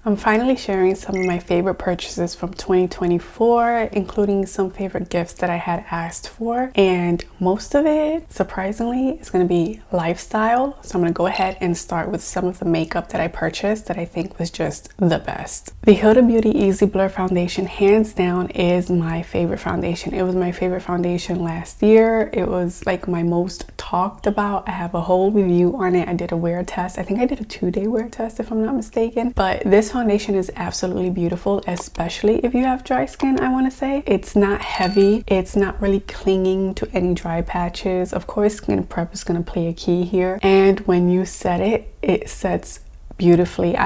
I'm finally sharing some of my favorite purchases from 2024, including some favorite gifts that I had asked for, and most of it, surprisingly, is going to be lifestyle. So I'm going to go ahead and start with some of the makeup that I purchased that I think was just the best. The Huda Beauty Easy Blur Foundation, hands down, is my favorite foundation. It was my favorite foundation last year. It was like my most talked about. I have a whole review on it. I did a wear test. I think I did a 2-day wear test if I'm not mistaken, but this foundation is absolutely beautiful, especially if you have dry skin. I want to say it's not heavy, it's not really clinging to any dry patches. Of course, skin prep is going to play a key here, and when you set it, it sets beautifully.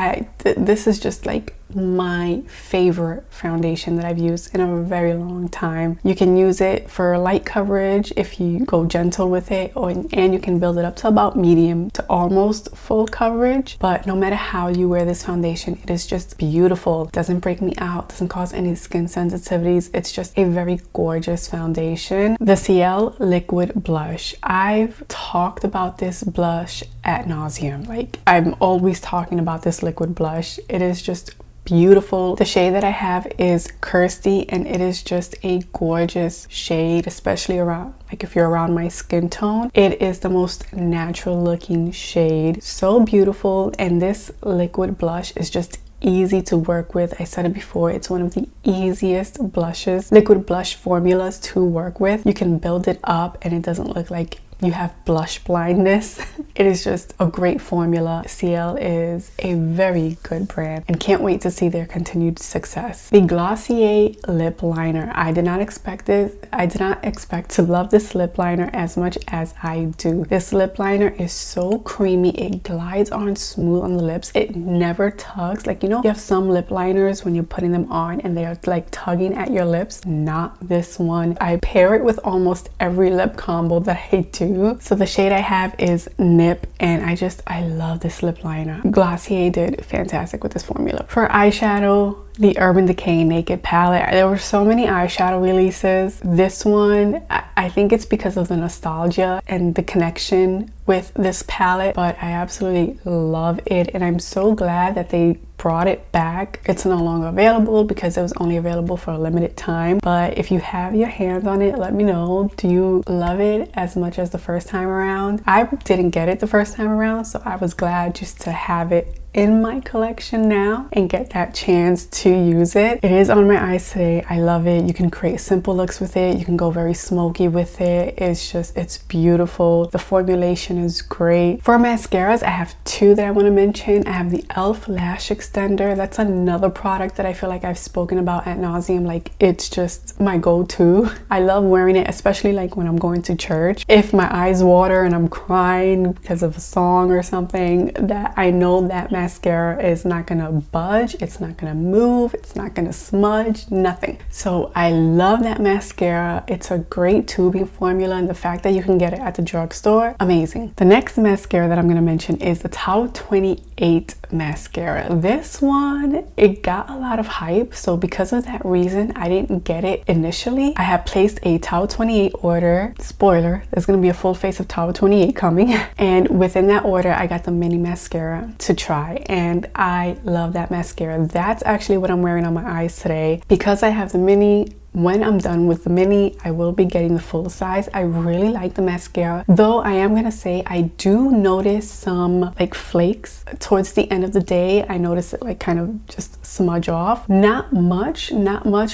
This is just like my favorite foundation that I've used in a very long time. You can use it for light coverage if you go gentle with it, and you can build it up to about medium to almost full coverage. But no matter how you wear this foundation, it is just beautiful. It doesn't break me out, doesn't cause any skin sensitivities. It's just a very gorgeous foundation. The Ciele liquid blush. I've talked about this blush ad nauseum. Like, I'm always talking about this liquid blush. It is just beautiful. The shade that I have is Kirsty, and it is just a gorgeous shade, especially around, like, if you're around my skin tone. It is the most natural looking shade, so beautiful. And this liquid blush is just easy to work with. I said it before, it's one of the easiest liquid blush formulas to work with. You can build it up and it doesn't look like you have blush blindness. It is just a great formula. Ciele is a very good brand, and can't wait to see their continued success. The Glossier Lip Liner. I did not expect this. I did not expect to love this lip liner as much as I do. This lip liner is so creamy. It glides on smooth on the lips. It never tugs. Like, you know, you have some lip liners when you're putting them on and they're like tugging at your lips. Not this one. I pair it with almost every lip combo that I do. So the shade I have is Nip, and I love this lip liner. Glossier did fantastic with this formula. For eyeshadow, the Urban Decay Naked palette. There were so many eyeshadow releases. This one, I think it's because of the nostalgia and the connection with this palette, but I absolutely love it, and I'm so glad that they brought it back. It's no longer available because it was only available for a limited time, but if you have your hands on it, let me know. Do you love it as much as the first time around? I didn't get it the first time around, so I was glad just to have it in my collection now and get that chance to use it. It is on my eyes today. I love it. You can create simple looks with it. You can go very smoky with it. It's beautiful. The formulation is great. For mascaras, I have two that I want to mention. I have the e.l.f. Lash Extender. That's another product that I feel like I've spoken about ad nauseum. Like, it's just my go-to. I love wearing it, especially like when I'm going to church. If my eyes water and I'm crying because of a song or something, that I know that mascara is not gonna budge, it's not gonna move, it's not gonna smudge, nothing. So I love that mascara. It's a great tubing formula, and the fact that you can get it at the drugstore, amazing. The next mascara that I'm gonna mention is the Tau 28 mascara. This one, it got a lot of hype, so because of that reason, I didn't get it initially. I had placed a Tau 28 order. Spoiler, there's gonna be a full face of Tau 28 coming, and within that order, I got the mini mascara to try, and I love that mascara. That's actually what I'm wearing on my eyes today. Because I have the mini, when I'm done with the mini, I will be getting the full size. I really like the mascara, though I am gonna say I do notice some like flakes towards the end of the day. I notice it like kind of just smudge off. Not much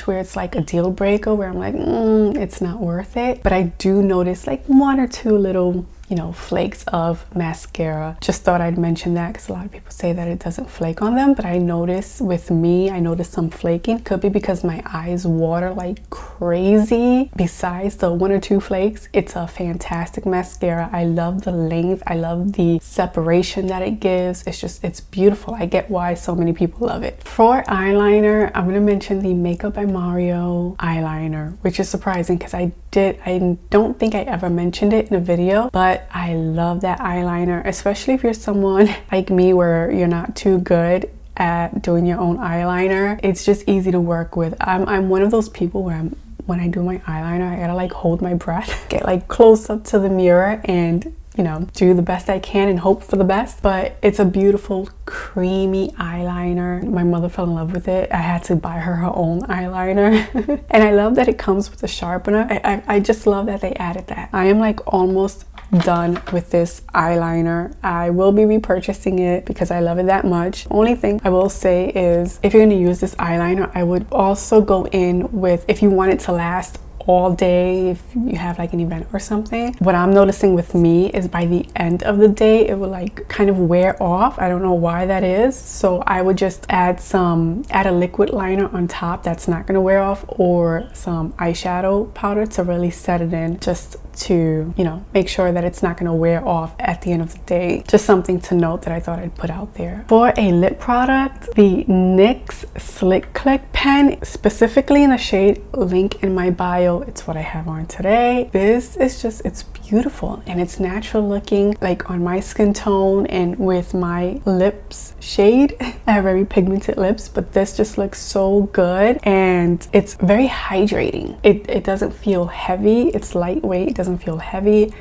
where it's like a deal breaker where I'm like, it's not worth it. But I do notice like one or two little, you know, flakes of mascara. Just thought I'd mention that because a lot of people say that it doesn't flake on them, but I notice with me, I notice some flaking. Could be because my eyes water like crazy. Besides the one or two flakes, it's a fantastic mascara. I love the length. I love the separation that it gives. It's beautiful. I get why so many people love it. For eyeliner, I'm gonna mention the Makeup by Mario eyeliner, which is surprising because I don't think I ever mentioned it in a video, but I love that eyeliner, especially if you're someone like me where you're not too good at doing your own eyeliner. It's just easy to work with. I'm one of those people where when I do my eyeliner, I gotta like hold my breath, get like close up to the mirror and you know, do the best I can and hope for the best. But it's a beautiful creamy eyeliner. My mother fell in love with it. I had to buy her own eyeliner. And I love that it comes with a sharpener. I just love that they added that. I am like almost done with this eyeliner. I will be repurchasing it because I love it that much. Only thing I will say is if you're going to use this eyeliner, I would also go in with, if you want it to last all day, if you have like an event or something, what I'm noticing with me is by the end of the day it will like kind of wear off. I don't know why that is, so I would just add a liquid liner on top that's not going to wear off, or some eyeshadow powder to really set it in, just to, you know, make sure that it's not going to wear off at the end of the day. Just something to note that I thought I'd put out there. For a lip product, the NYX Slick Click pen, specifically in the shade link in my bio, it's what I have on today. This is just, it's beautiful and it's natural looking, like on my skin tone and with my lips shade. I have very pigmented lips, but this just looks so good and it's very hydrating. It doesn't feel heavy, it's lightweight, it doesn't feel heavy,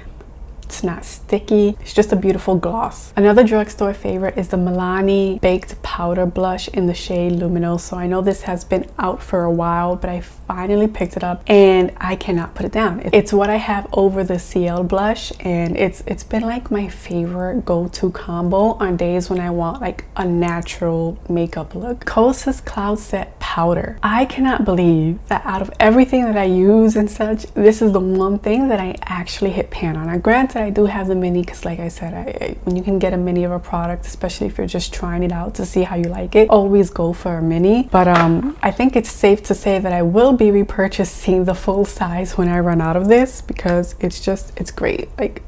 it's not sticky, it's just a beautiful gloss. Another drugstore favorite is the Milani Baked Powder Blush in the shade Luminoso. I know this has been out for a while, but I finally picked it up and I cannot put it down. It's what I have over the Ciele blush, and it's been like my favorite go-to combo on days when I want like a natural makeup look. Kosas Cloud Set Powder. I cannot believe that out of everything that I use and such, this is the one thing that I actually hit pan on. Now, granted, I do have the mini because like I said, when you can get a mini of a product, especially if you're just trying it out to see how you like it, always go for a mini. But I think it's safe to say that I will be repurchasing the full size when I run out of this, because it's great. Like,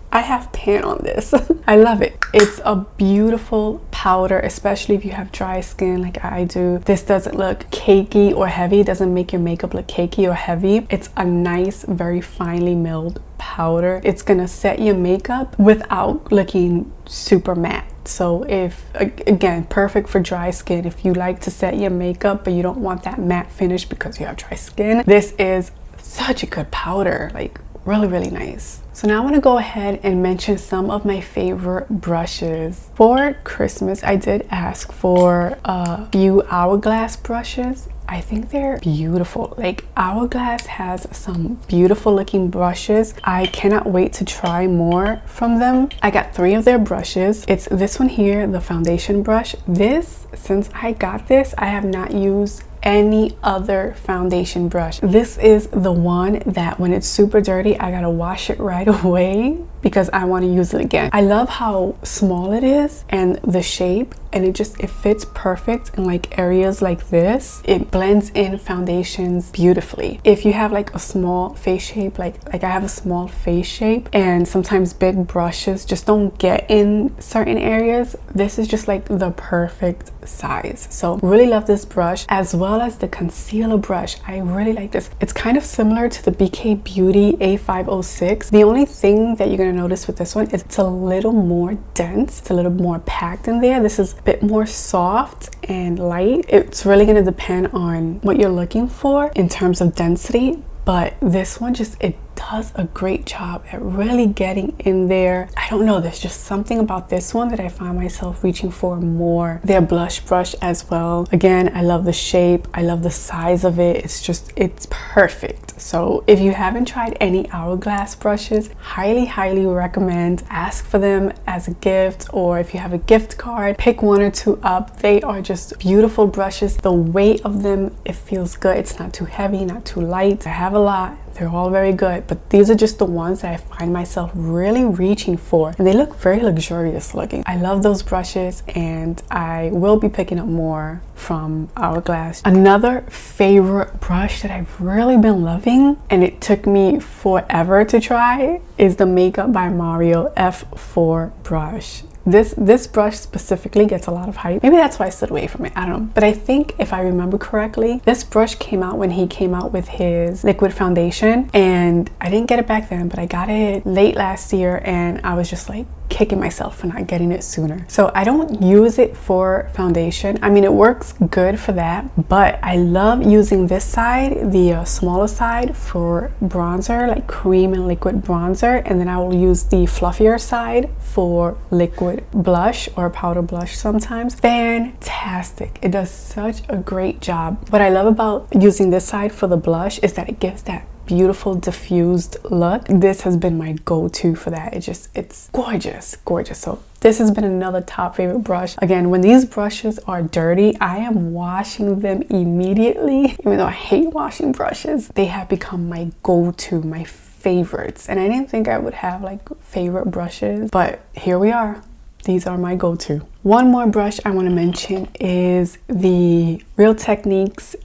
I have pan on this. I love it. It's a beautiful powder, especially if you have dry skin like I do. This doesn't look cakey or heavy. It doesn't make your makeup look cakey or heavy. It's a nice, very finely milled powder. It's gonna set your makeup without looking super matte. So if, again, perfect for dry skin. If you like to set your makeup but you don't want that matte finish because you have dry skin, this is such a good powder. Like, really, really nice. So now I want to go ahead and mention some of my favorite brushes. For Christmas, I did ask for a few Hourglass brushes. I think they're beautiful. Like, Hourglass has some beautiful looking brushes. I cannot wait to try more from them. I got 3 of their brushes. It's this one here, the foundation brush. This, since I got this, I have not used any other foundation brush. This is the one that when it's super dirty, I gotta wash it right away because I want to use it again. I love how small it is and the shape, and it fits perfect in like areas like this. It blends in foundations beautifully. If you have like a small face shape, like I have a small face shape, and sometimes big brushes just don't get in certain areas, this is just like the perfect size. So really love this brush, as well as the concealer brush. I really like this. It's kind of similar to the Beauty A506. The only thing that you're gonna notice with this one is it's a little more dense. It's a little more packed in there. This is a bit more soft and light. It's really gonna depend on what you're looking for in terms of density, but this one it does a great job at really getting in there. I don't know, there's just something about this one that I find myself reaching for more. Their blush brush as well. Again, I love the shape, I love the size of it. It's perfect. So if you haven't tried any Hourglass brushes, highly recommend. Ask for them as a gift, or if you have a gift card, pick 1 or 2 up. They are just beautiful brushes. The weight of them, it feels good. It's not too heavy, not too light. I have a lot. They're all very good, but these are just the ones that I find myself really reaching for, and they look very luxurious looking. I love those brushes, and I will be picking up more from Hourglass. Another favorite brush that I've really been loving, and it took me forever to try, is the Makeup by Mario F4 brush. This brush specifically gets a lot of hype. Maybe that's why I stood away from it, I don't know. But I think if I remember correctly, this brush came out when he came out with his liquid foundation, and I didn't get it back then, but I got it late last year, and I was just like, kicking myself for not getting it sooner. So I don't use it for foundation. I mean, it works good for that, but I love using this side, the smaller side, for bronzer, like cream and liquid bronzer, and then I will use the fluffier side for liquid blush or powder blush sometimes. Fantastic. It does such a great job. What I love about using this side for the blush is that it gives that beautiful diffused look. This has been my go-to for that. It's gorgeous. So this has been another top favorite brush. Again, when these brushes are dirty, I am washing them immediately. Even though I hate washing brushes, they have become my go-to, my favorites. And I didn't think I would have like favorite brushes, but here we are. These are my go-to. One more brush I want to mention is the Real Techniques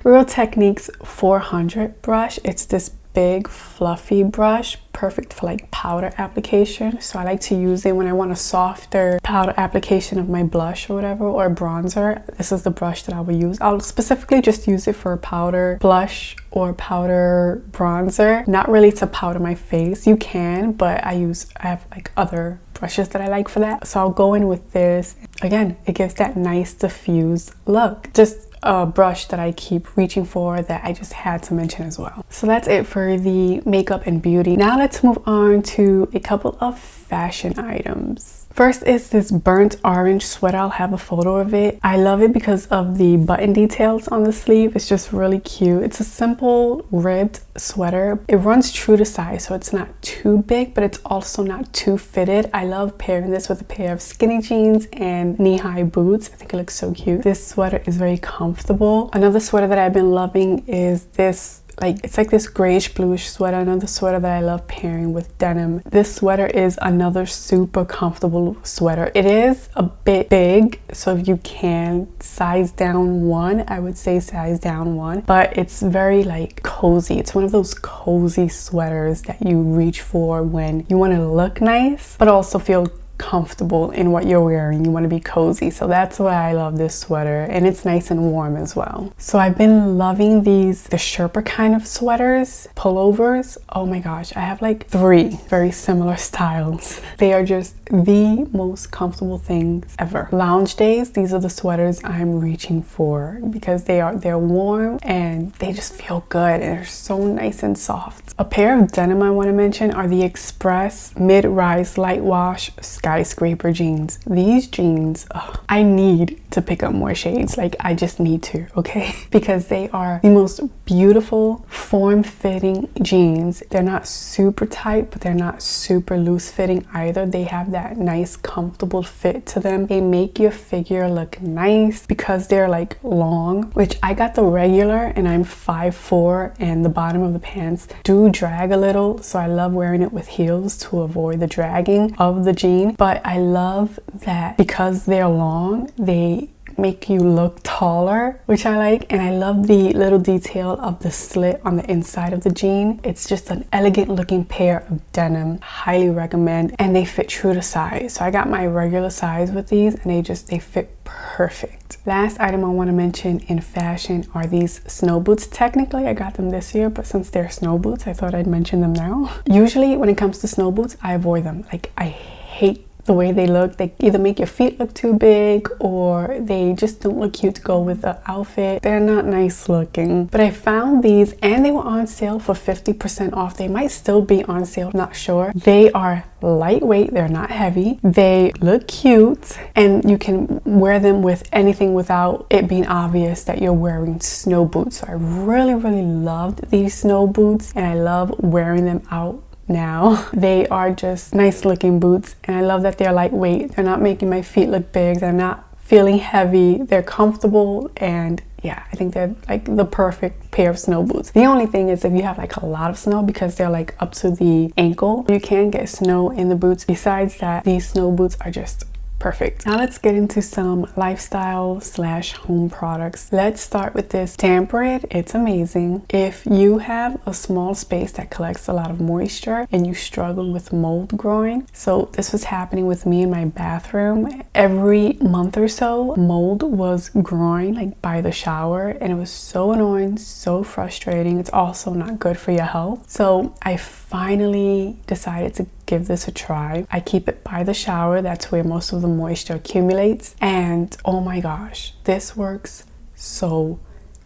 Real Techniques 400 brush. It's this big fluffy brush, perfect for like powder application. So I like to use it when I want a softer powder application of my blush or whatever, or bronzer. This is the brush that I will use. I'll specifically just use it for powder blush or powder bronzer, not really to powder my face. You can, but I have like other brushes that I like for that. So I'll go in with this. Again, it gives that nice diffused look. Just a brush that I keep reaching for, that I just had to mention as well. So that's it for the makeup and beauty. Now let's move on to a couple of fashion items. First is this burnt orange sweater. I'll have a photo of it. I love it because of the button details on the sleeve. It's just really cute. It's a simple ribbed sweater. It runs true to size, so it's not too big, but it's also not too fitted. I love pairing this with a pair of skinny jeans and knee-high boots. I think it looks so cute. This sweater is very comfortable. Another sweater that I've been loving is this, it's like this grayish bluish sweater. Another sweater that I love pairing with denim. This sweater is another super comfortable sweater. It is a bit big, so if you can size down one, I would say size down one, but it's very like cozy. It's one of those cozy sweaters that you reach for when you want to look nice but also feel comfortable in what you're wearing. You want to be cozy. So that's why I love this sweater, and it's nice and warm as well. So I've been loving the Sherpa kind of sweaters, pullovers. Oh my gosh, I have like 3 very similar styles. They are just the most comfortable things ever. Lounge days, these are the sweaters I'm reaching for because they're warm and they just feel good and they're so nice and soft. A pair of denim I want to mention are the Express Mid-Rise Light Wash Skyscraper jeans. These jeans, I need to pick up more shades. Like, I just need to, okay? Because they are the most beautiful form-fitting jeans. They're not super tight, but they're not super loose-fitting either. They have that nice, comfortable fit to them. They make your figure look nice because they're like long, which I got the regular and I'm 5'4", and the bottom of the pants do drag a little, so I love wearing it with heels to avoid the dragging of the jean. But I love that because they're long, they make you look taller, which I like. And I love the little detail of the slit on the inside of the jean. It's just an elegant looking pair of denim. Highly recommend, and they fit true to size. So I got my regular size with these and they fit perfect. Last item I want to mention in fashion are these snow boots. Technically I got them this year, but since they're snow boots, I thought I'd mention them now. Usually when it comes to snow boots, I avoid them. Like, I hate the way they look. They either make your feet look too big or they just don't look cute to go with the outfit. They're not nice looking. But I found these and they were on sale for 50% off. They might still be on sale, not sure. They are lightweight, they're not heavy, they look cute, and you can wear them with anything without it being obvious that you're wearing snow boots. So I really loved these snow boots and I love wearing them out now. They are just nice looking boots, and I love that they're lightweight. They're not making my feet look big, they're not feeling heavy, they're comfortable, and yeah, I think they're like the perfect pair of snow boots. The only thing is if you have like a lot of snow, because they're like up to the ankle, you can get snow in the boots. Besides that, these snow boots are just perfect. Now let's get into some lifestyle / home products. Let's start with this Tampered. It's amazing. If you have a small space that collects a lot of moisture and you struggle with mold growing, so this was happening with me in my bathroom. Every month or so, mold was growing like by the shower, and it was so annoying, so frustrating. It's also not good for your health. So I finally decided to give this a try. I keep it by the shower. That's where most of the moisture accumulates. And oh my gosh, this works so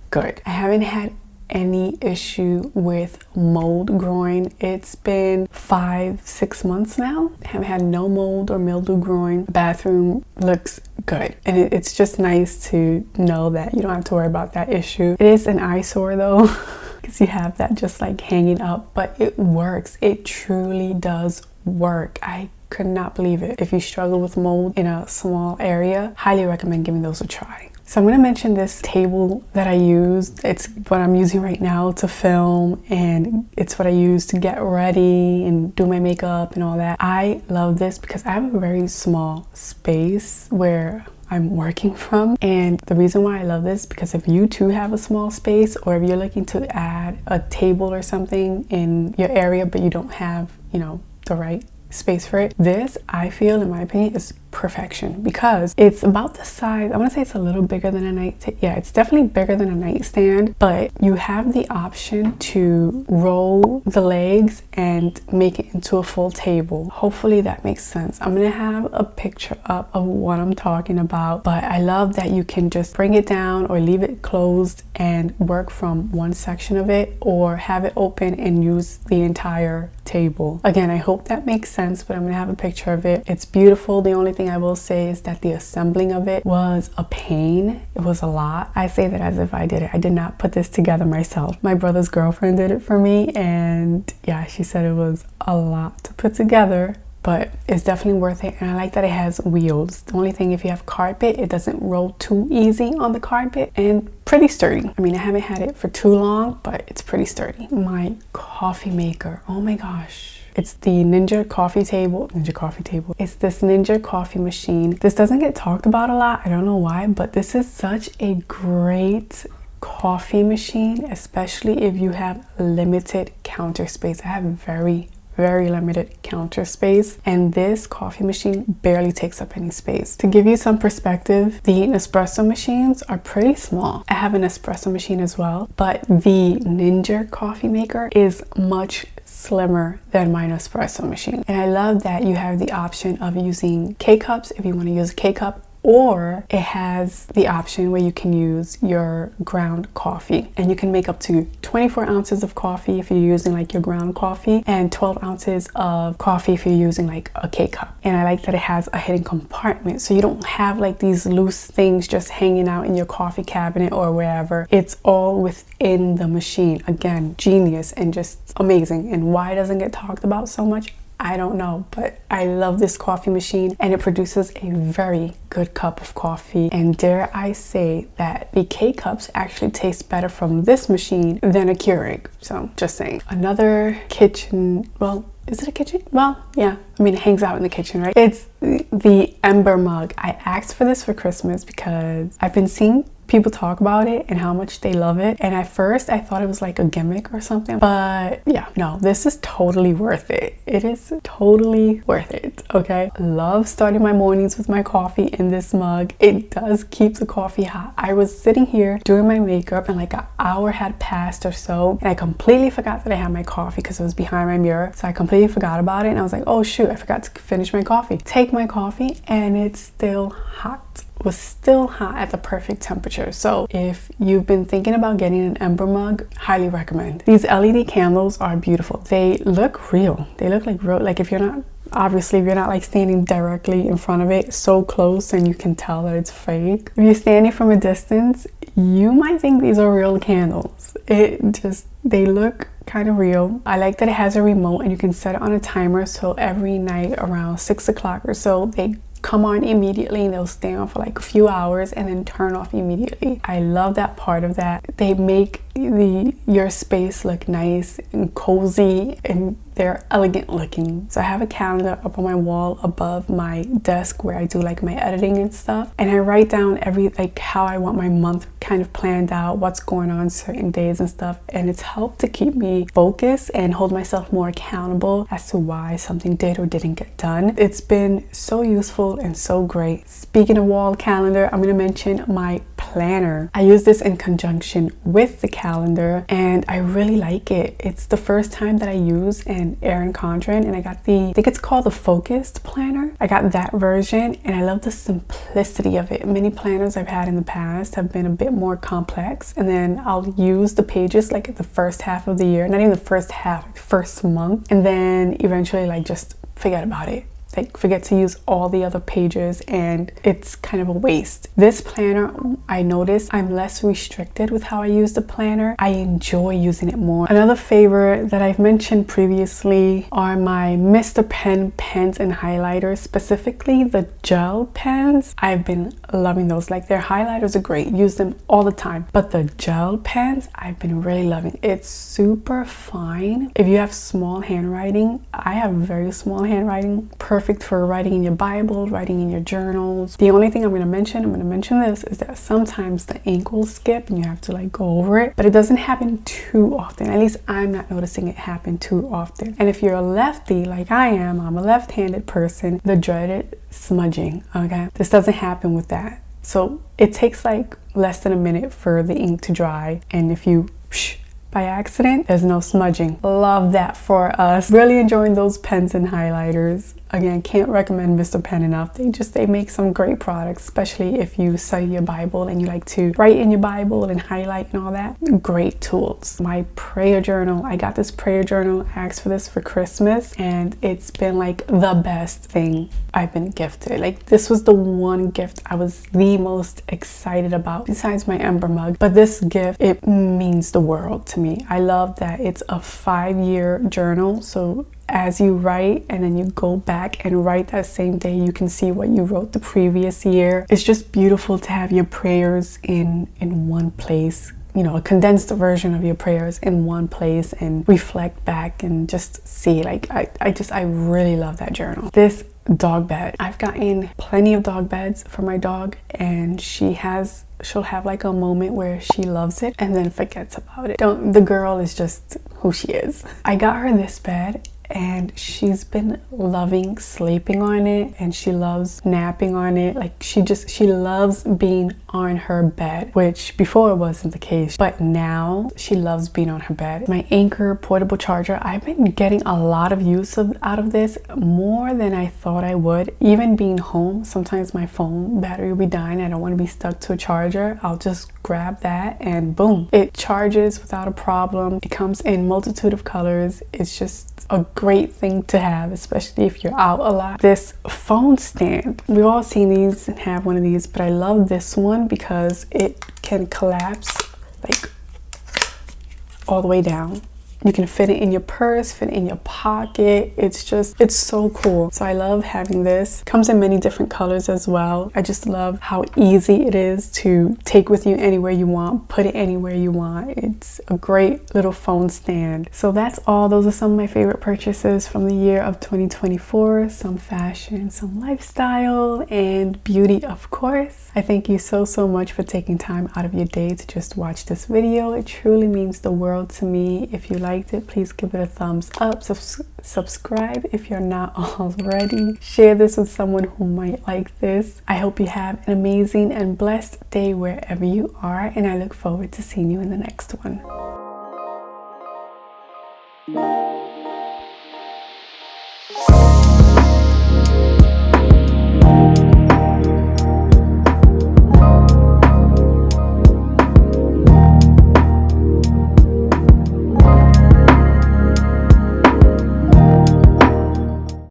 good. I haven't had any issue with mold growing. It's been 5-6 months now. I haven't had no mold or mildew growing. The bathroom looks good, and it's just nice to know that you don't have to worry about that issue. It is an eyesore though, because you have that just like hanging up, but it works. It truly does work. I could not believe it. If you struggle with mold in a small area, highly recommend giving those a try. So I'm going to mention this table that I used. It's what I'm using right now to film, and it's what I use to get ready and do my makeup and all that. I love this because I have a very small space where I'm working from, and the reason why I love this is because if you too have a small space, or if you're looking to add a table or something in your area but you don't have, you know, the right space for it, this, I feel, in my opinion, is perfection, because it's about the size. I want to say it's a little bigger than a nightstand. Yeah, it's definitely bigger than a nightstand, but you have the option to roll the legs and make it into a full table. Hopefully that makes sense. I'm gonna have a picture up of what I'm talking about, but I love that you can just bring it down or leave it closed and work from one section of it, or have it open and use the entire table. Again, I hope that makes sense, but I'm gonna have a picture of it. It's beautiful. The only thing I will say is that the assembling of it was a pain. It was a lot. I say that as if I did it. I did not put this together myself. My brother's girlfriend did it for me, and yeah, she said it was a lot to put together, but it's definitely worth it. And I like that it has wheels. The only thing, if you have carpet, it doesn't roll too easy on the carpet, and pretty sturdy. I mean, I haven't had it for too long, but it's pretty sturdy. My coffee maker, oh my gosh. It's the Ninja coffee table. It's this Ninja coffee machine. This doesn't get talked about a lot. I don't know why, but this is such a great coffee machine, especially if you have limited counter space. I have very limited counter space, and this coffee machine barely takes up any space. To give you some perspective, the Nespresso machines are pretty small. I have an espresso machine as well, but the Ninja coffee maker is much slimmer than my Nespresso machine. And I love that you have the option of using K-cups if you want to use a K-cup, or it has the option where you can use your ground coffee, and you can make up to 24 ounces of coffee if you're using like your ground coffee, and 12 ounces of coffee if you're using like a K-cup. And I like that it has a hidden compartment, so you don't have like these loose things just hanging out in your coffee cabinet or wherever. It's all within the machine. Again, genius and just amazing. And why it doesn't get talked about so much, I don't know, but I love this coffee machine, and it produces a very good cup of coffee. And dare I say that the K-cups actually taste better from this machine than a Keurig. So just saying. Another kitchen, well, is it a kitchen? Well, yeah. I mean, it hangs out in the kitchen, right? It's the Ember mug. I asked for this for Christmas because I've been seeing people talk about it and how much they love it, and at first I thought it was like a gimmick or something, but yeah, no, this is totally worth it. It is totally worth it. Okay, love starting my mornings with my coffee in this mug. It does keep the coffee hot. I was sitting here doing my makeup, and like an hour had passed or so, and I completely forgot that I had my coffee because it was behind my mirror. So I completely forgot about it, and I was like, oh shoot, I forgot to finish my coffee. Take my coffee, and it's still hot. Was still hot at the perfect temperature. So if you've been thinking about getting an Ember mug, highly recommend. These LED candles are beautiful. They look real. They look like real. Like if you're not, obviously if you're not like standing directly in front of it so close and you can tell that it's fake. If you're standing from a distance, you might think these are real candles. They look kind of real. I like that it has a remote and you can set it on a timer, so every night around 6 o'clock or so they come on immediately, and they'll stay on for like a few hours and then turn off immediately. I love that part of that. They make your space look nice and cozy, and they're elegant looking. So I have a calendar up on my wall above my desk where I do like my editing and stuff, and I write down like how I want my month kind of planned out, what's going on certain days and stuff, and it's helped to keep me focused and hold myself more accountable as to why something did or didn't get done. It's been so useful and so great. Speaking of wall calendar, I'm going to mention my planner. I use this in conjunction with the calendar and I really like it. It's the first time that I use an Erin Condren, and I got I think it's called the Focused planner. I got that version and I love the simplicity of it. Many planners I've had in the past have been a bit more complex, and then I'll use the pages like at the first half of the year, not even the first half, first month, and then eventually like just forget about it. Like forget to use all the other pages, and it's kind of a waste. This planner, I noticed I'm less restricted with how I use the planner. I enjoy using it more. Another favorite that I've mentioned previously are my Mr. Pen pens and highlighters, specifically the gel pens. I've been loving those. Like their highlighters are great, use them all the time, but the gel pens I've been really loving. It's super fine. If you have small handwriting, I have very small handwriting, perfect for writing in your Bible, writing in your journals. The only thing I'm going to mention this, is that sometimes the ink will skip and you have to like go over it, but it doesn't happen too often. At least I'm not noticing it happen too often. And if you're a lefty like I am, I'm a left-handed person, the dreaded smudging, okay? This doesn't happen with that. So it takes like less than a minute for the ink to dry, and if you by accident, there's no smudging. Love that for us. Really enjoying those pens and highlighters. Again, can't recommend Mr. Pen enough. They make some great products, especially if you study your Bible and you like to write in your Bible and highlight and all that. Great tools. My prayer journal, I got this prayer journal. I asked for this for Christmas and it's been like the best thing I've been gifted. Like this was the one gift I was the most excited about besides my Ember mug. But this gift, it means the world to me. I love that it's a 5-year journal. So as you write and then you go back and write that same day, you can see what you wrote the previous year. It's just beautiful to have your prayers in one place, you know, a condensed version of your prayers in one place, and reflect back and just see. Like I really love that journal. This dog bed, I've gotten plenty of dog beds for my dog, and she'll have like a moment where she loves it and then forgets about it. The girl is just who she is. I got her this bed and she's been loving sleeping on it, and she loves napping on it. Like she loves being on her bed, which before wasn't the case, but now she loves being on her bed. My Anchor portable charger, I've been getting a lot of use out of this, more than I thought I would. Even being home, sometimes my phone battery will be dying. I don't want to be stuck to a charger. I'll just grab that and boom, it charges without a problem. It comes in multitude of colors. It's just a great thing to have, especially if you're out a lot. This phone stand, we've all seen these and have one of these, but I love this one because it can collapse like all the way down. You can fit it in your purse, fit it in your pocket. It's so cool. So I love having this. Comes in many different colors as well. I just love how easy it is to take with you anywhere you want, put it anywhere you want. It's a great little phone stand. So that's all. Those are some of my favorite purchases from the year of 2024. Some fashion, some lifestyle, and beauty, of course. I thank you so much for taking time out of your day to just watch this video. It truly means the world to me. If you liked it, please give it a thumbs up. Subscribe if you're not already. Share this with someone who might like this. I hope you have an amazing and blessed day wherever you are, and I look forward to seeing you in the next one.